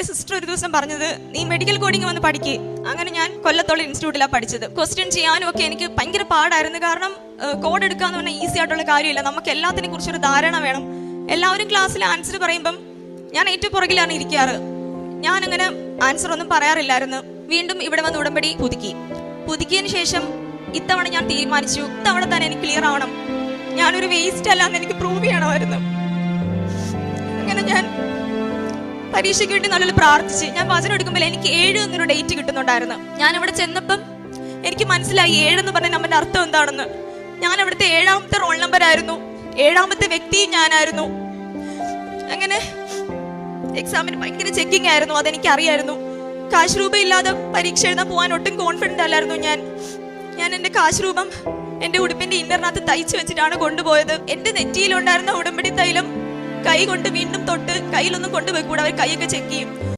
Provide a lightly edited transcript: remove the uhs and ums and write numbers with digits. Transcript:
എൻ്റെ സിസ്റ്റർ ഒരു ദിവസം പറഞ്ഞത്, നീ മെഡിക്കൽ കോഡിങ് വന്ന് പഠിക്കുക. അങ്ങനെ ഞാൻ കൊല്ലത്തുള്ള ഇൻസ്റ്റിറ്റ്യൂട്ടിലാണ് പഠിച്ചത്. ക്വസ്റ്റ്യൻ ചെയ്യാനും ഒക്കെ എനിക്ക് ഭയങ്കര പാടായിരുന്നു. കാരണം കോഡ് എടുക്കുക എന്ന് പറഞ്ഞാൽ ഈസി ആയിട്ടുള്ള കാര്യമില്ല. നമുക്ക് എല്ലാത്തിനെ കുറിച്ചൊരു ധാരണ വേണം. എല്ലാവരും ക്ലാസ്സിൽ ആൻസർ പറയുമ്പം ഞാൻ ഏറ്റവും പുറകിലാണ് ഇരിക്കാറ്. ഞാനങ്ങനെ ആൻസർ ഒന്നും പറയാറില്ലായിരുന്നു. വീണ്ടും ഇവിടെ വന്ന് ഉടമ്പടി പുതുക്കിയതിന് ശേഷം ഇത്തവണ ഞാൻ തീരുമാനിച്ചു, ഇത്തവണ തന്നെ എനിക്ക് ക്ലിയർ ആവണം, ഞാനൊരു വേസ്റ്റ് അല്ലാന്ന് എനിക്ക് പ്രൂവ് ചെയ്യണമായിരുന്നു. അങ്ങനെ ഞാൻ പരീക്ഷയ്ക്ക് വേണ്ടി നല്ലൊരു പ്രാർത്ഥിച്ച് ഞാൻ വചനം എടുക്കുമ്പോൾ എനിക്ക് 7 എന്നൊരു ഡേറ്റ് കിട്ടുന്നുണ്ടായിരുന്നു. ഞാൻ അവിടെ ചെന്നപ്പം എനിക്ക് മനസ്സിലായി 7 എന്ന് പറഞ്ഞ നമ്പറിന്റെ അർത്ഥം എന്താണെന്ന്. ഞാൻ അവിടുത്തെ 7ാമത്തെ റോൾ നമ്പർ ആയിരുന്നു, 7ാമത്തെ വ്യക്തിയും ഞാനായിരുന്നു. അങ്ങനെ എക്സാമിന് ഭയങ്കര ചെക്കിങ് ആയിരുന്നു, അതെനിക്ക് അറിയായിരുന്നു. കാശ് രൂപ ഇല്ലാതെ പരീക്ഷ എഴുതാൻ പോകാൻ ഒട്ടും കോൺഫിഡന്റ് അല്ലായിരുന്നു ഞാൻ എൻ്റെ കാശ് രൂപം എൻ്റെ ഉടുപ്പിന്റെ ഇന്നറിനകത്ത് തയ്ച്ചു വെച്ചിട്ടാണ് കൊണ്ടുപോയത്. എൻ്റെ നെറ്റിയിലുണ്ടായിരുന്ന ഉടമ്പടി തൈലം കൈ കൊണ്ട് വീണ്ടും തൊട്ട് കയ്യിലൊന്നും കൊണ്ടുപോയി കൂടെ അവർ കൈയൊക്കെ ചെക്ക് ചെയ്യും.